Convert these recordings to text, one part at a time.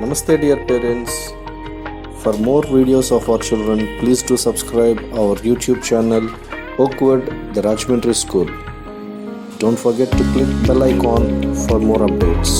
Namaste dear parents. For more videos of our children, please do subscribe our YouTube channel Oakwood the Rajahmundry School. Don't forget to click bell icon for more updates.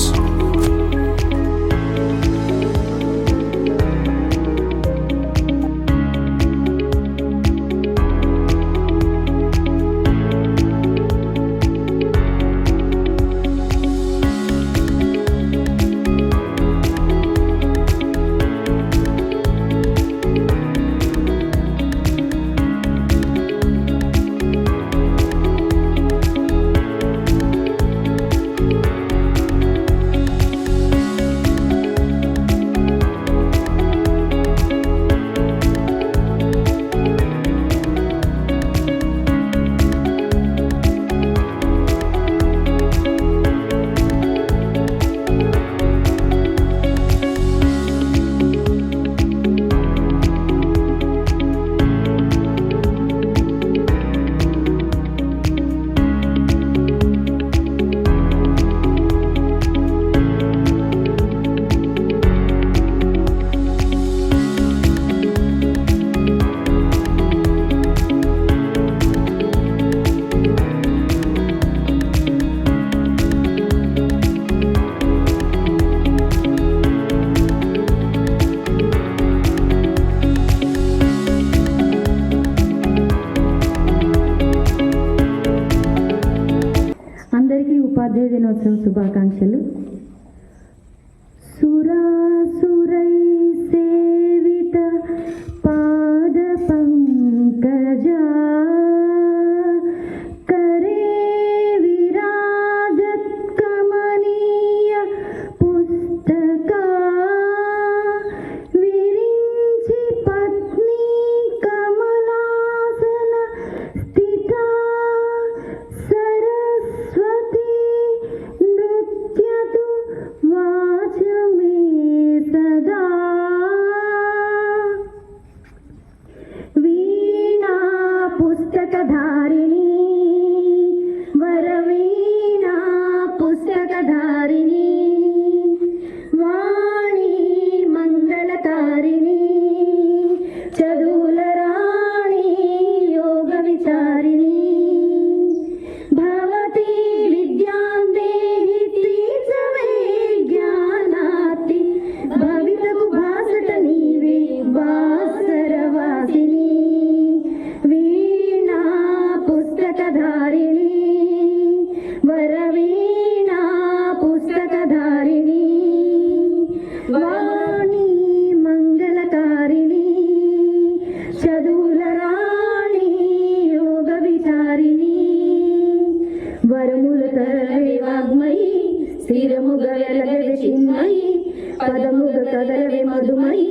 అందరికీ ఉపాధ్యాయ దినోత్సవం శుభాకాంక్షలు. సురాసురై సేవిత పాద పంకజా కరే విరాజత్ కమనీయ పుస్తకా విరించి పత్ని కమలాసన స్థితా సరస్వతి నృత్యతు వాచమే సదా వీణా పుస్తకధారిణి వరవీణా పుస్తకధారిణి వాణి మంగళకారిణి చదువుల రాణి యోగ విచారిణి భవతి విద్యాం దేహి తీర్చవే జ్ఞానాతి భవితకు భాసట నీవే వాసరవాసిని వీణా పుస్తకధారిణి వరవీణా పుస్తకధారిణి వాణి మంగళకారిణి చదువుల రాణి యోగ విచారిణి వరముల తరవే వాగ్మయి స్థిరముగ వెలగవే చిన్మయి పదముగ కదలవే మధుమయి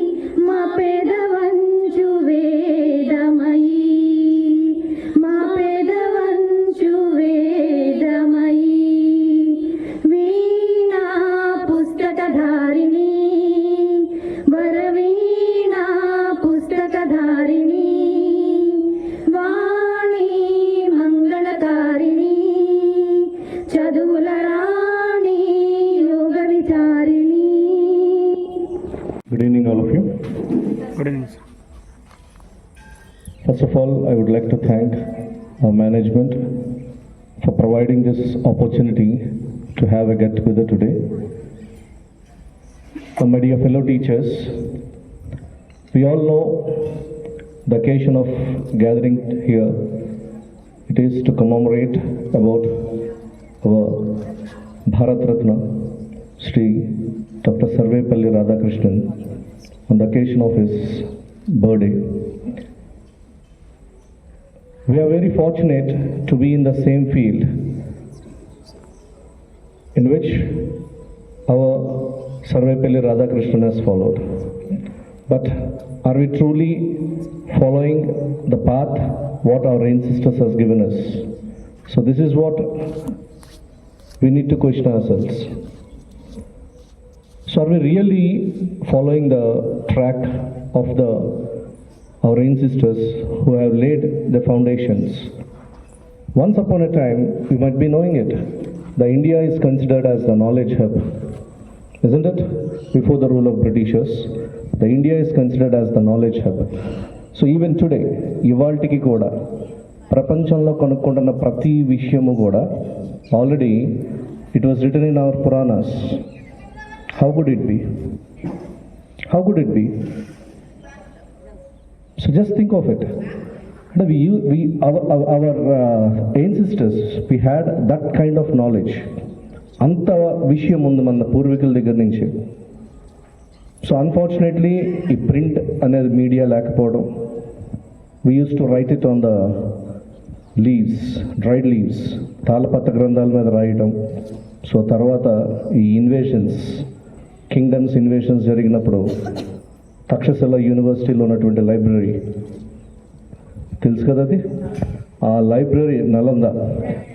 మా పేదవంచు వేదమయి మా పేదవంచు వేదమయి వీణా పుస్తకధారిణి వరవీణా పుస్తకధారిణి వాణి మంగళకారిణి చదువుల రాణి యోగ విచారిణి. Good evening, all of you. Good evening, sir. First of all, I would like to thank our management for providing this opportunity to have a get-together today. My dear fellow teachers, we all know the occasion of gathering here. It is to commemorate about our Bharat Ratna, Sri Dr. Sarvepalli Radhakrishnan, on the occasion of his birthday. We are very fortunate to be in the same field in which our Sarvepalli Radhakrishnan has followed. But are we truly following the path what our ancestors has given us? So this is what we need to question ourselves. So are we really following the track of our ancestors who have laid the foundations? Once upon a time, you might be knowing it, the India is considered as the knowledge hub. isn't it? Before the rule of Britishers, the India is considered as the knowledge hub. So even today, ఇవాల్టికి కూడా ప్రపంచంలో కనుక్కుంటున్న ప్రతి విషయము కూడా already it was return in our Puranas. How could it be? How could it be? So just think of it. And our ancestors, we had that kind of knowledge. అంత విషయం ఉంది మన పూర్వీకుల దగ్గర నుంచి. సో అన్ఫార్చునేట్లీ ఈ ప్రింట్ అనేది media లేకపోవడం, we used to write it on the leaves, dried leaves, తాళపత్ర గ్రంథాల మీద రాయటం. సో తర్వాత ఈ ఇన్వేషన్స్, కింగ్డమ్స్ ఇన్వేషన్స్ జరిగినప్పుడు తక్షశిల యూనివర్సిటీలో ఉన్నటువంటి లైబ్రరీ తెలుసు కదా, అది ఆ లైబ్రరీ నలంద,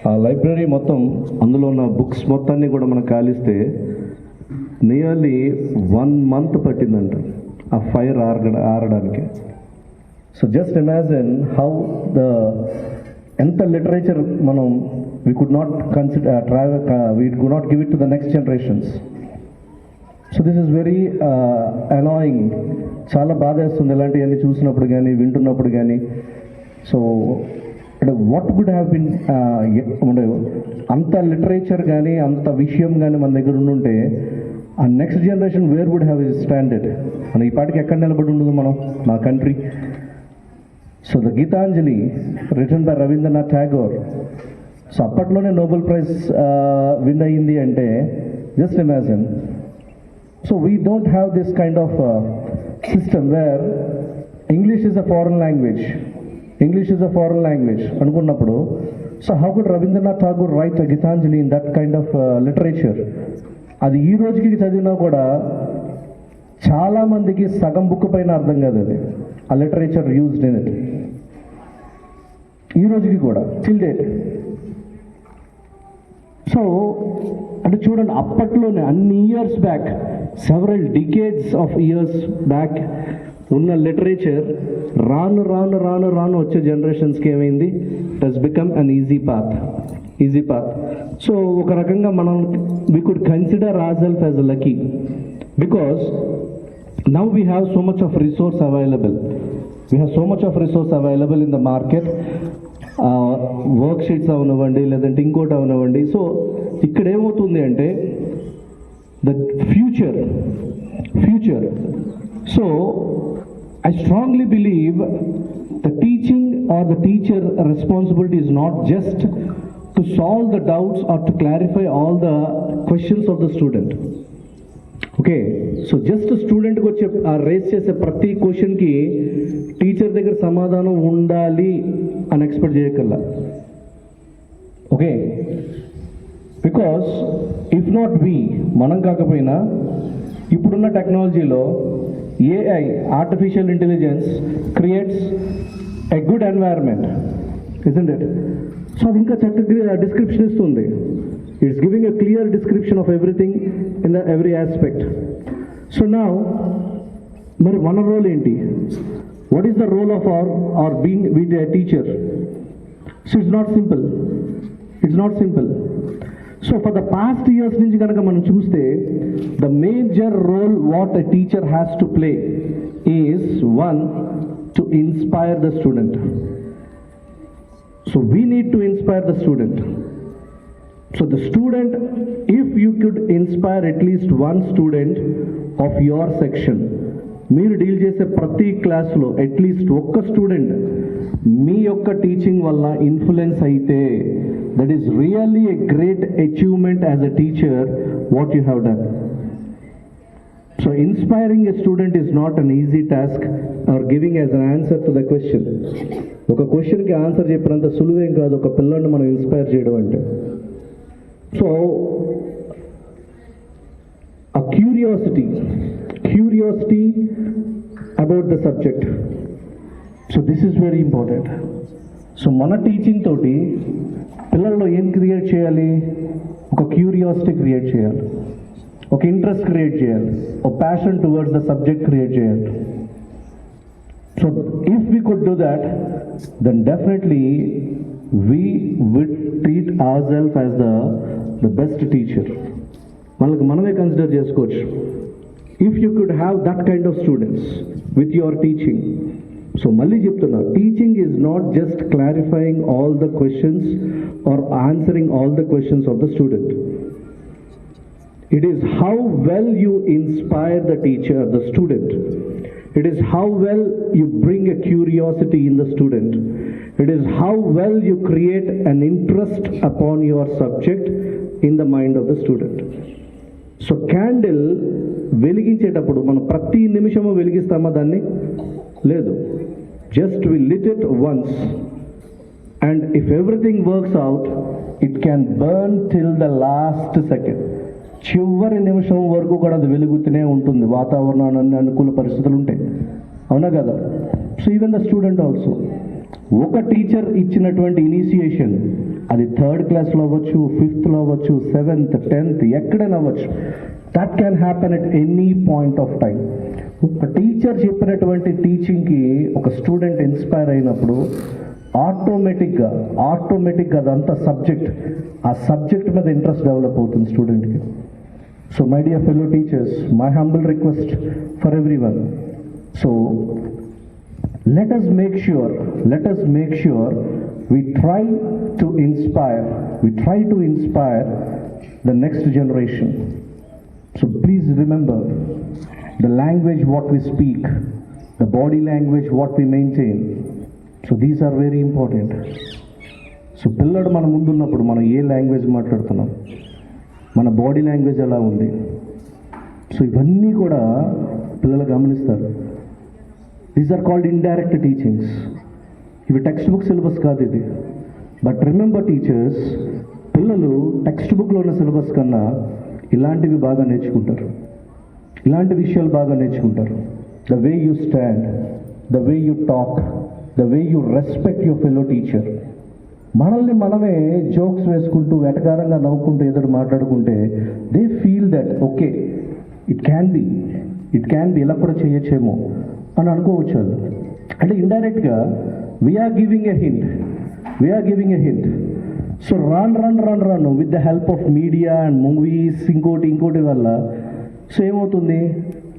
ఆ లైబ్రరీ మొత్తం అందులో ఉన్న బుక్స్ మొత్తాన్ని కూడా మనం కాలిస్తే నియర్లీ 1 month పట్టిందంట ఆ ఫైర్ ఆరడానికి. సో జస్ట్ ఇమాజిన్ హౌ ఎంత లిటరేచర్ మనం we could not we could not give it to the next generations. So this is very annoying. చాలా బాధ వేస్తుంది ఇలాంటివన్నీ చూసినప్పుడు కానీ వింటున్నప్పుడు కానీ. So what could have been, అంత లిటరేచర్ కానీ అంత విషయం కానీ మన దగ్గర ఉండుంటే ఆ next generation where would have standard? మనం ఈ పాటికి ఎక్కడ నిలబడి ఉండదు మనం, నా country. So the Gitanjali written by Rabindranath Tagore. So అప్పట్లోనే నోబెల్ ప్రైజ్ విన్ అయ్యింది అంటే just imagine. So we don't have this kind of system where English is a foreign language. English is a foreign language. అనుకున్నప్పుడు so how could Rabindranath Tagore write a Gitanjali in that kind of literature? అది ఈ రోజుకి చదివినా కూడా చాలా మందికి సగం book పైన అర్థం కాదు అది, ఆ లిటరేచర్ యూజ్డ్ ఇన్ ఇట్. ఈ రోజుకి కూడా till date. సో అంటే చూడండి, అప్పట్లోనే అన్ని years back, several decades of years back ఉన్న లిటరేచర్ రాను రాను రాను రాను వచ్చే జనరేషన్స్కి ఏమైంది? It has become an easy path. So ఒక రకంగా మనం we could consider our self as lucky because now we have so much of resource available. We have so much of resource available in the market. Work sheets అవనివ్వండి, లేదంటే ఇంకోటి అవనివ్వండి. So ఇక్కడ ఏమవుతుంది అంటే the future. So I strongly believe the teaching or the teacher responsibility is not just to solve the doubts or to clarify all the questions of the student. Okay, so just స్టూడెంట్కి వచ్చే race చేసే ప్రతి క్వశ్చన్కి teacher దగ్గర సమాధానం ఉండాలి అని expect చేయగల. Okay, because if not we, మనం కాకపోయినా ఇప్పుడున్న టెక్నాలజీలో AI, artificial intelligence creates a good environment, isn't it? So అది ఇంకా చక్కగా డిస్క్రిప్షన్ ఇస్తుంది. It's giving a clear description of everything in the every aspect. So now, మరి మన రోల్ ఏంటి? What is the role of our being with a teacher? So it's not simple. So for the past years నుంచి కనుక మనం చూస్తే the major role what a teacher has to play is one, to inspire the student. So we need to inspire the student. So the student, if you could inspire at least one student of your section, మీరు deal చేసే ప్రతి క్లాస్లో at least ఒక్క student మీ యొక్క teaching వల్ల influence అయితే, that is really a great achievement as a teacher what you have done. So inspiring a student is not an easy task are giving as an answer to the question. ఒక క్వశ్చన్కి answer చెప్పినంత సులువేం కాదు ఒక పిల్లల్ని మనం inspire చేయడం అంటే. So, a curiosity about the subject. So this is very important. So మన టీచింగ్ తోటి పిల్లల్లో ఏం క్రియేట్ చేయాలి? ఒక క్యూరియాసిటీ క్రియేట్ చేయాలి, ఒక ఇంట్రెస్ట్ క్రియేట్ చేయాలి, ఒక passion towards the subject create చేయాలి. So if we could do that, then definitely we would treat ourselves as the best teacher. మనకి మనమే కన్సిడర్ చేసుకోవచ్చు. If you could have that kind of students with your teaching. So మళ్ళీ చెప్తున్నా, teaching is not just clarifying all the questions or answering all the questions of the student. It is how well you inspire the teacher, the student. It is how well you bring a curiosity in the student. It is how well you create an interest upon your subject in the mind of the student. So candle వెలిగించేటప్పుడు మనం ప్రతి నిమిషము వెలిగిస్తామా దాన్ని? లేదు. Just we lit it once, and if everything works out, it can burn till the last second. చివరి నిమిషం వరకు కూడా అది వెలుగుతూనే ఉంటుంది, వాతావరణాన్ని అనుకూల పరిస్థితులు ఉంటాయి. అవునా కదా? So even the student also, ఒక టీచర్ ఇచ్చినటువంటి ఇనిషియేషన్, అది 3rd క్లాస్లో అవ్వచ్చు, 5th అవ్వచ్చు, 7th, 10th, ఎక్కడైనా అవ్వచ్చు. That can happen at any point of time. ఒక టీచర్ చెప్పినటువంటి టీచింగ్కి ఒక స్టూడెంట్ ఇన్స్పైర్ అయినప్పుడు ఆటోమేటిక్గా అదంతా ఆ సబ్జెక్ట్ మీద ఇంట్రెస్ట్ డెవలప్ అవుతుంది స్టూడెంట్కి. So my dear fellow teachers, my humble request for everyone. So let us make sure we try to inspire the next generation. So please remember, the language what we speak, the body language what we maintain. So these are very important. So పిల్లడు మన ముందున్నప్పుడు మనం ఏ language మాట్లాడుతున్నాం, మన body language ఎలా ఉంది, so ఇవన్నీ కూడా పిల్లలు గమనిస్తారు. These are called indirect teachings. ఇవి టెక్స్ట్ బుక్ సిలబస్ కాదు ఇది. బట్ రిమెంబర్ టీచర్స్, పిల్లలు టెక్స్ట్ బుక్లో ఉన్న సిలబస్ కన్నా ఇలాంటివి బాగా నేర్చుకుంటారు, ఇలాంటి విషయాలు బాగా నేర్చుకుంటారు. The way you stand, the way you talk, the way you respect your fellow teacher. మనల్ని మనమే జోక్స్ వేసుకుంటూ వెటకారంగా నవ్వుకుంటూ ఏదో మాట్లాడుకుంటే they feel that okay it can be ఇలా కూడా చేయొచ్చేమో అని అనుకోవచ్చు వాళ్ళు. అంటే ఇండైరెక్ట్గా we're giving a hint. So run with the help of media and movies ఇంకోటి వల్ల సో ఏమవుతుంది,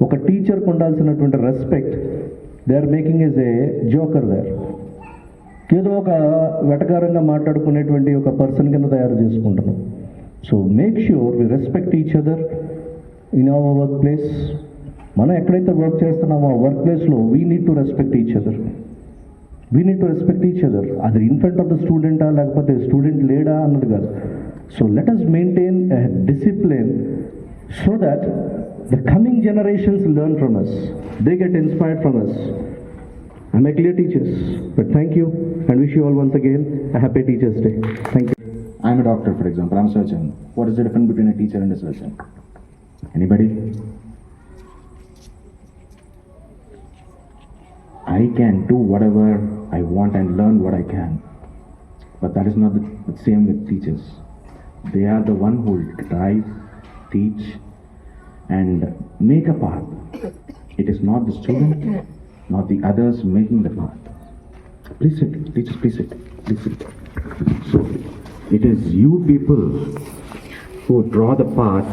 ఒక టీచర్కి ఉండాల్సినటువంటి respect they are making as a joker there. ఏదో ఒక వెటకారంగా మాట్లాడుకునేటువంటి ఒక పర్సన్ కింద తయారు చేసుకుంటున్నాం. So make sure we respect each other in our work place. మనం ఎక్కడైతే వర్క్ చేస్తున్నామో ఆ వర్క్ ప్లేస్లో we need to respect each other. అది ఇన్ ఫ్రంట్ ఆఫ్ ద స్టూడెంటా లేకపోతే స్టూడెంట్ లేడా అన్నది కాదు. So let us maintain a discipline so that the coming generations learn from us, they get inspired from us. I'm a clear teachers, but thank you and wish you all once again a happy Teachers Day. Thank you. I'm a doctor, for example. I'm a surgeon. What is the difference between a teacher and a surgeon? Anybody? I can do whatever I want and learn what I can. But that is not the same with teachers. They are the one who will drive, teach, and make a path. It is not the student, not the others making the path. Please sit, teachers, please sit. So, it is you people who draw the path,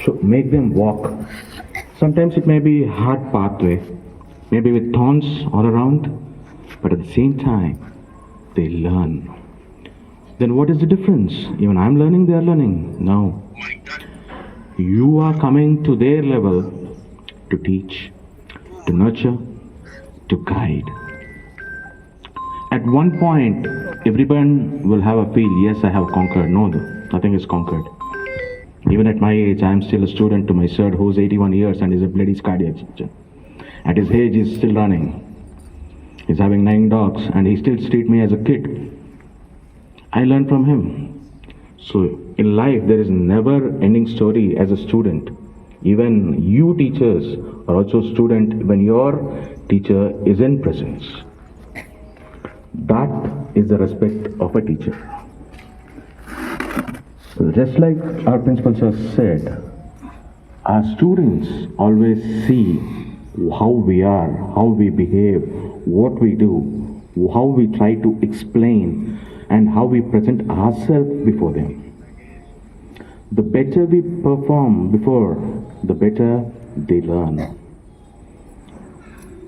so make them walk. Sometimes it may be a hard pathway, maybe with thorns all around, but at the same time, they learn. Then what is the difference? Even I'm learning, they are learning. No. You are coming to their level to teach, to nurture, to guide. At one point, everyone will have a feel, yes, I have conquered. No, nothing is conquered. Even at my age, I am still a student to my sir who's 81 years and is a bloody cardiac surgeon. At his age, he's still running. He's having 9 dogs and he still treats me as a kid. I learn from him. So in life, there is never ending story as a student. Even you teachers are also student when your teacher is in presence. That is the respect of a teacher. So just like our principal sir said, our students always see how we are, how we behave, what we do, how we try to explain, and how we present ourselves before them. the better we perform before, the better they learn.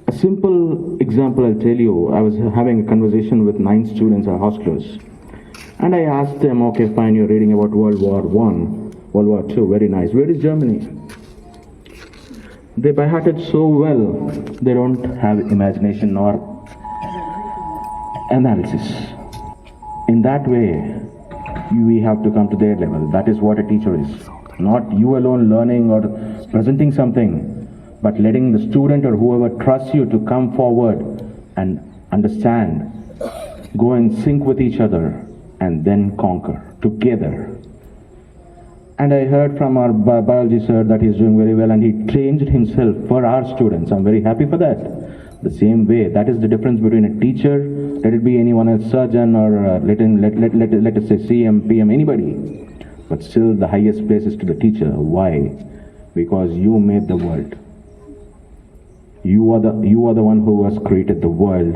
A simple example I'll tell you. I was having a conversation with 9 students or hostlers, and I asked them, okay, fine, you're reading about World War I, World War II, very nice. Where is Germany? They by hearted so well, they don't have imagination nor analysis. In that way, we have to come to their level. That is what a teacher is. Not you alone learning or presenting something, but letting the student or whoever trusts you to come forward and understand, go in sync with each other, and then conquer together. And I heard from our biology sir that he's doing very well, and he changed himself for our students. I'm very happy for that. The same way, that is the difference between a teacher, let it be anyone else, surgeon, or let us say CM, PM, anybody. But still the highest place is to the teacher. Why? Because you made the world. You are the one who has created the world,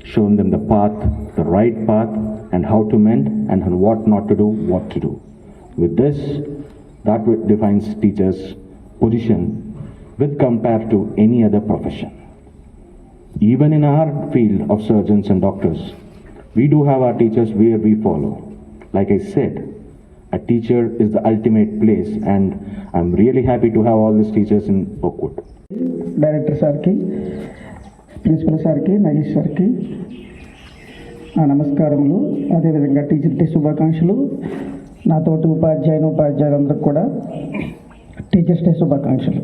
shown them the path, the right path, and how to mend, and what not to do, what to do. With this, that defines teachers' position with compared to any other profession. Even in our field of surgeons and doctors, we do have our teachers where we follow. Like I said, a teacher is the ultimate place, and I'm really happy to have all these teachers in Oakwood. Director సార్కి, principal సార్కి, నగేష్ సార్కి నా నమస్కారములు. అదేవిధంగా teacher day శుభాకాంక్షలు. నాతోటి ఉపాధ్యాయులందరికీ కూడా teachers day శుభాకాంక్షలు.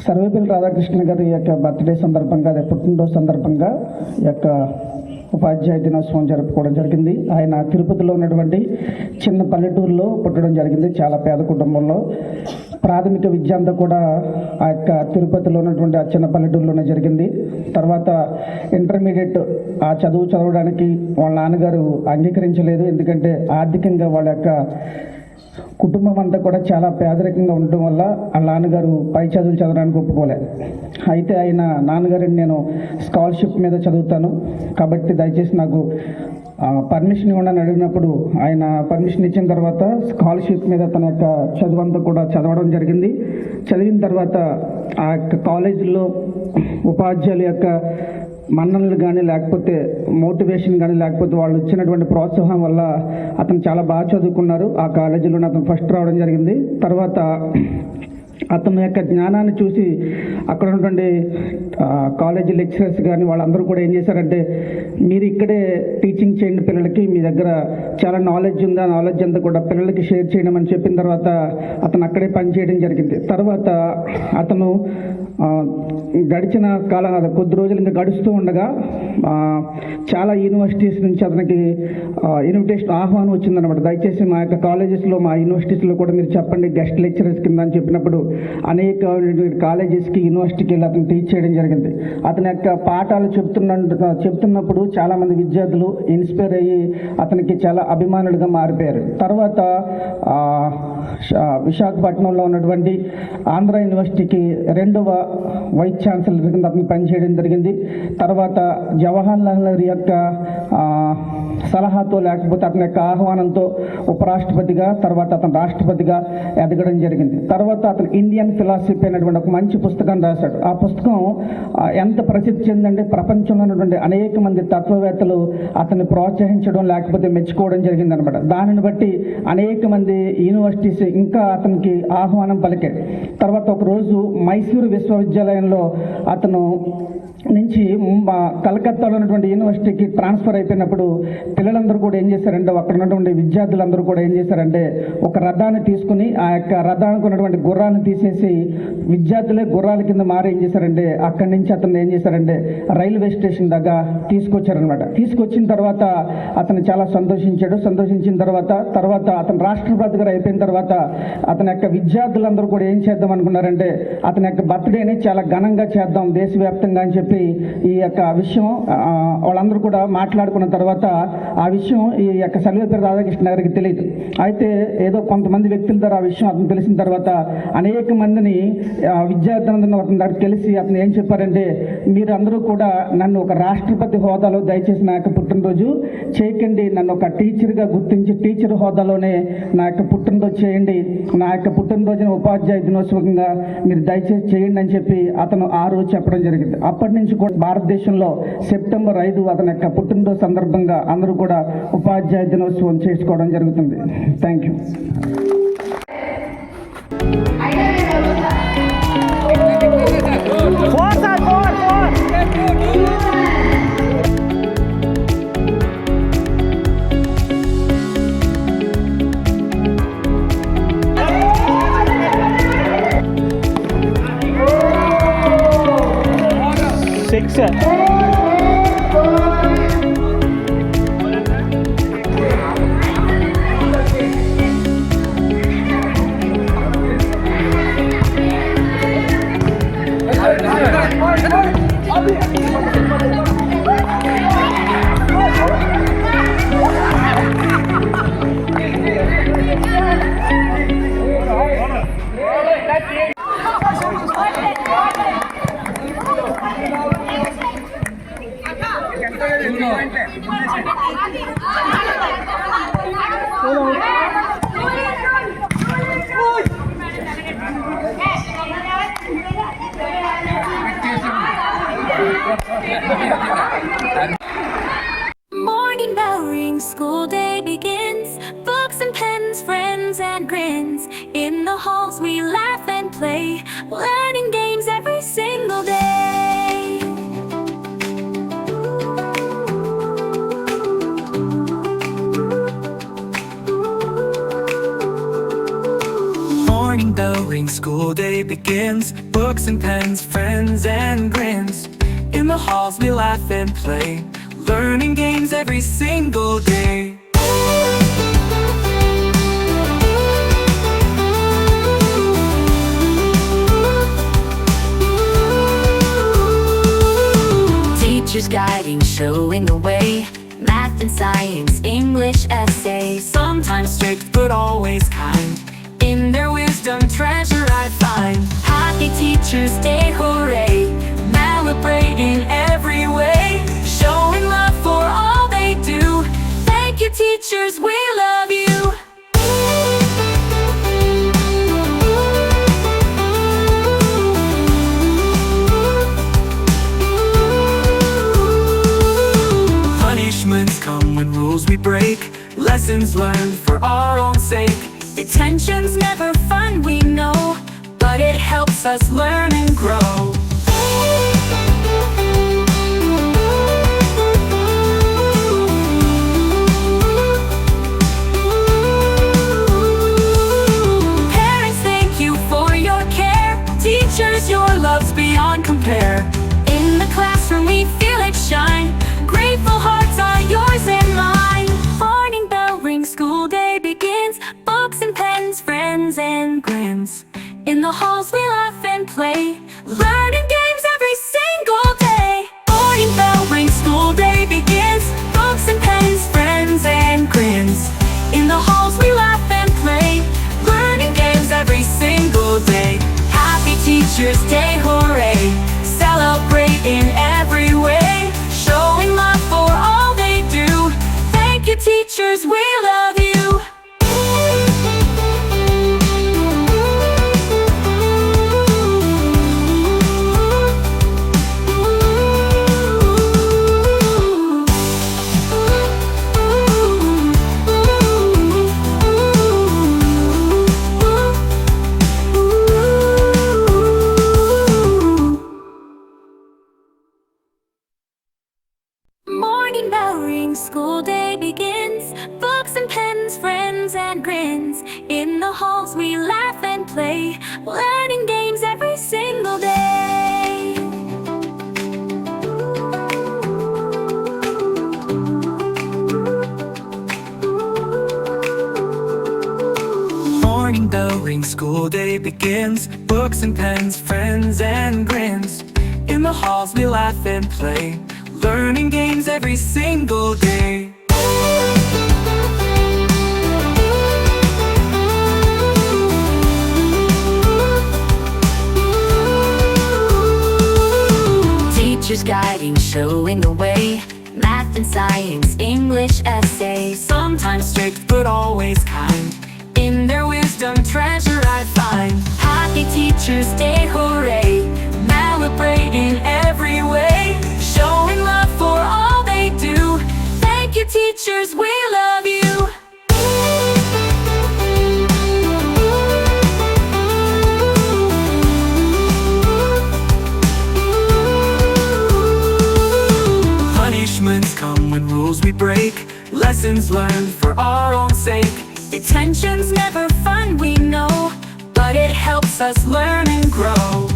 సర్వేపల్లి రాధాకృష్ణ గారి యొక్క బర్త్డే సందర్భంగా, అదే పుట్టినరోజు సందర్భంగా ఈ యొక్క ఉపాధ్యాయ దినోత్సవం జరుపుకోవడం జరిగింది. ఆయన తిరుపతిలో ఉన్నటువంటి చిన్న పల్లెటూరులో పుట్టడం జరిగింది. చాలా పేద కుటుంబంలో ప్రాథమిక విద్య అంతా కూడా ఆ యొక్క తిరుపతిలో ఉన్నటువంటి ఆ చిన్న పల్లెటూరులోనే జరిగింది. తర్వాత ఇంటర్మీడియట్ ఆ చదువు చదవడానికి వాళ్ళ నాన్నగారు అంగీకరించలేదు. ఎందుకంటే ఆర్థికంగా వాళ్ళ యొక్క కుటుంబం అంతా కూడా చాలా పేదరికంగా ఉండటం వల్ల వాళ్ళ నాన్నగారు పై చదువులు చదవడానికి ఒప్పుకోలేదు. అయితే ఆయన నాన్నగారిని నేను స్కాలర్షిప్ మీద చదువుతాను కాబట్టి దయచేసి నాకు పర్మిషన్ ఇవ్వండి అడిగినప్పుడు ఆయన పర్మిషన్ ఇచ్చిన తర్వాత స్కాలర్షిప్ మీద తన యొక్క చదువంతా కూడా చదవడం జరిగింది. చదివిన తర్వాత ఆ యొక్క కాలేజీలో ఉపాధ్యాయుల యొక్క మన్ననలు కానీ, లేకపోతే మోటివేషన్ కానీ, లేకపోతే వాళ్ళు ఇచ్చినటువంటి ప్రోత్సాహం వల్ల అతను చాలా బాగా చదువుకున్నారు. ఆ కాలేజీలోనే అతను ఫస్ట్ రావడం జరిగింది. తర్వాత అతని యొక్క జ్ఞానాన్ని చూసి అక్కడ ఉన్నటువంటి కాలేజీ లెక్చరర్స్ కానీ వాళ్ళందరూ కూడా ఏం చేశారంటే, మీరు ఇక్కడే టీచింగ్ చేయండి పిల్లలకి, మీ దగ్గర చాలా నాలెడ్జ్ ఉంది, ఆ నాలెడ్జ్ అంతా కూడా పిల్లలకి షేర్ చేయడం అని చెప్పిన తర్వాత అతను అక్కడే పనిచేయడం జరిగింది. తర్వాత అతను గడిచిన కాలం కొద్ది రోజులు ఇంకా గడుస్తూ ఉండగా చాలా యూనివర్సిటీస్ నుంచి అతనికి ఇన్విటేషన్ ఆహ్వానం వచ్చిందనమాట. దయచేసి మా యొక్క కాలేజెస్లో, మా యూనివర్సిటీస్లో కూడా మీరు చెప్పండి గెస్ట్ లెక్చరర్స్ కింద అని చెప్పినప్పుడు అనేక కాలేజెస్కి, యూనివర్సిటీకి వెళ్ళి అతను టీచ్ చేయడం జరిగింది. అతని యొక్క పాఠాలు చెప్తున్నప్పుడు చాలామంది విద్యార్థులు ఇన్స్పైర్ అయ్యి అతనికి చాలా అభిమానులుగా మారిపోయారు. తర్వాత విశాఖపట్నంలో ఉన్నటువంటి ఆంధ్ర యూనివర్సిటీకి 2వ వైస్ ఛాన్సలర్ కింద అతను పనిచేయడం జరిగింది. తర్వాత జవహర్ లాల్ నెహ్రూ యొక్క సలహాతో, లేకపోతే అతని యొక్క ఆహ్వానంతో ఉపరాష్ట్రపతిగా, తర్వాత అతను రాష్ట్రపతిగా ఎదగడం జరిగింది. తర్వాత అతను ఇండియన్ ఫిలాసఫీ అనేటువంటి ఒక మంచి పుస్తకాన్ని రాశాడు. ఆ పుస్తకం ఎంత ప్రసిద్ధి చెందంటే ప్రపంచంలో ఉన్నటువంటి అనేక మంది తత్వవేత్తలు అతన్ని ప్రోత్సహించడం, లేకపోతే మెచ్చుకోవడం జరిగింది అనమాట. దానిని బట్టి అనేక మంది యూనివర్సిటీస్ ఇంకా అతనికి ఆహ్వానం పలికాయి. తర్వాత ఒకరోజు మైసూరు విశ్వవిద్యాలయంలో అతను నుంచి కలకత్తాలో ఉన్నటువంటి యూనివర్సిటీకి ట్రాన్స్ఫర్ అయిపోయినప్పుడు పిల్లలందరూ కూడా ఏం చేశారంటే, అక్కడ ఉన్నటువంటి విద్యార్థులందరూ కూడా ఏం చేశారంటే, ఒక రథాన్ని తీసుకుని ఆ యొక్క రథానికి ఉన్నటువంటి గుర్రాలను తీసేసి విద్యార్థులే గుర్రాల కింద మారి ఏం చేశారంటే, అక్కడి నుంచి అతను ఏం చేశారంటే రైల్వే స్టేషన్ దగ్గర తీసుకొచ్చారనమాట. తీసుకొచ్చిన తర్వాత అతను చాలా సంతోషించాడు. సంతోషించిన తర్వాత అతను రాష్ట్రపతి గారు అయిపోయిన తర్వాత అతని యొక్క విద్యార్థులందరూ కూడా ఏం చేద్దాం అనుకున్నారంటే, అతని యొక్క బర్త్డేని చాలా ఘనంగా చేద్దాం దేశవ్యాప్తంగా అని చెప్పి చెప్పి ఈ యొక్క విషయం వాళ్ళందరూ కూడా మాట్లాడుకున్న తర్వాత ఆ విషయం ఈ యొక్క సర్వేపల్లి రాధాకృష్ణ గారికి తెలియదు. అయితే ఏదో కొంతమంది వ్యక్తుల ద్వారా ఆ విషయం అతను తెలిసిన తర్వాత అనేక మందిని విద్యార్థులందరూ అతని దగ్గర తెలిసి అతను ఏం చెప్పారంటే, మీరు అందరూ కూడా నన్ను ఒక రాష్ట్రపతి హోదాలో దయచేసి నా యొక్క పుట్టినరోజు చేయకండి, నన్ను ఒక టీచర్గా గుర్తించి టీచర్ హోదాలోనే నా యొక్క పుట్టినరోజు చేయండి, నా యొక్క పుట్టినరోజున ఉపాధ్యాయ దినోత్సవంగా మీరు దయచేసి చేయండి అని చెప్పి అతను ఆ రోజు చెప్పడం జరిగింది. అప్పటి నుంచి కూడా భారతదేశంలో సెప్టెంబర్ 5 అతని యొక్క పుట్టినరోజు సందర్భంగా అందరూ కూడా ఉపాధ్యాయ దినోత్సవం చేసుకోవడం జరుగుతుంది. Thank you. Morning bell rings, school day begins. Books and pens, friends and grins. In the halls we laugh and play, learning games every single day. Morning bell rings, school day begins. Books and pens, friends and grins. In the halls we laugh and play, learning games every single day. Teachers guiding, showing the way. Math and science, English essays. Sometimes strict but always kind. In their wisdom, treasure I find. Happy Teachers Day, hooray! Celebrate in every way, showing love for all they do. Thank you, teachers, we love you. Punishments come when rules we break, lessons learned for our own sake. Detention's never fun, we know, but it helps us learn and grow. Parents, thank you for your care. Teachers, your love's beyond compare. In the classroom we feel it shine. Grateful hearts are yours and mine. Morning bell rings, school day begins. Books and pens, friends and grins. In the halls we laugh and play, learning games every single day. Morning bell rings, school day begins. Books and pens, friends and grins. In the halls we laugh and play, learning games every single day. Happy Teachers Day, hooray! Celebrate in every way, showing love for all they do. Thank you, teachers, we love you. Morning bell rings, school day begins. Books and pens, friends and grins. In the halls we laugh and play, learning games every single day. Morning bell rings, school day begins. Books and pens, friends and grins. In In the halls we laugh and play, learning games every single day. Teachers guiding, showing the way. Math and science, English essays. Sometimes strict but always kind. In their wisdom treasure I find. Happy Teachers Day, hooray! Celebrate in every way, showing love for all they do. Thank you, teachers, we love you. Punishments come when rules we break, lessons learned for our own sake. Detention's never fun, we know, but it helps us learn and grow.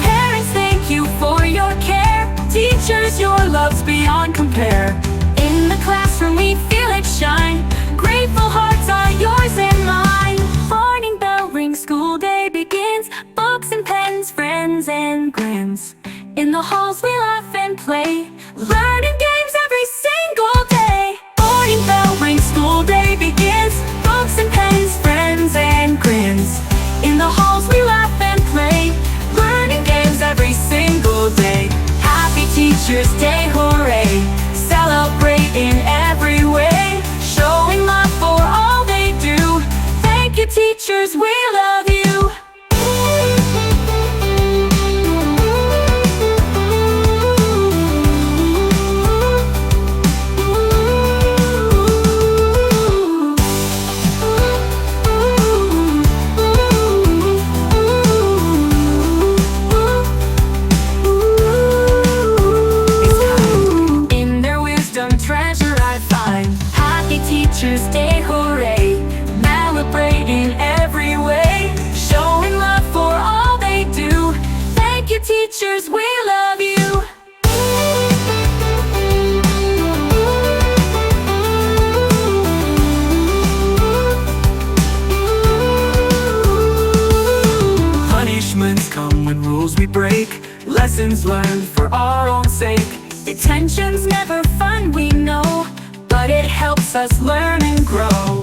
Parents, thank you for your care. Teachers, your love's beyond compare. In the classroom we feel it shine. Grateful hearts are yours and mine. Morning bell rings, school day begins. Books and pens, friends and grins. In the halls we laugh and play, learning games every single day. Morning bell rings, school day begins. Books and pens, friends and grins. In the halls we laugh and play, learning games every single day. Happy Teachers Day, hooray! Celebrate in every way, showing love for all they do. Thank you, teachers, we love you. In their wisdom treasure I find. Happy Teachers Day, hooray! Celebrate in every way, showing love for all they do. Thank you, teachers, we love you. Punishments come when rules we break, lessons learned for our own sake. Detention's never fun, we know, but it helps us learn and grow.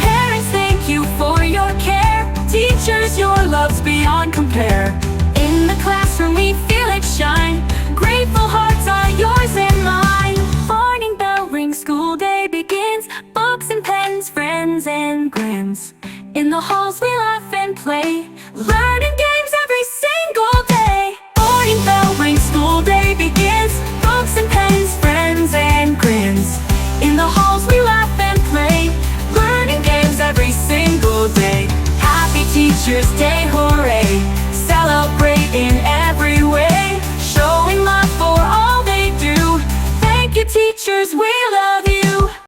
Parents, thank you for your care. Teachers, your love's beyond compare. In the classroom we feel it shine. Grateful hearts are yours and mine. Morning bell rings, school day begins. Books and pens, friends and grins. In the halls we laugh and play, learning games every single day. Morning bell rings, school day begins. Books and pens, friends and grins. In the halls we laugh and play, learning games every single day. Happy Teachers Day,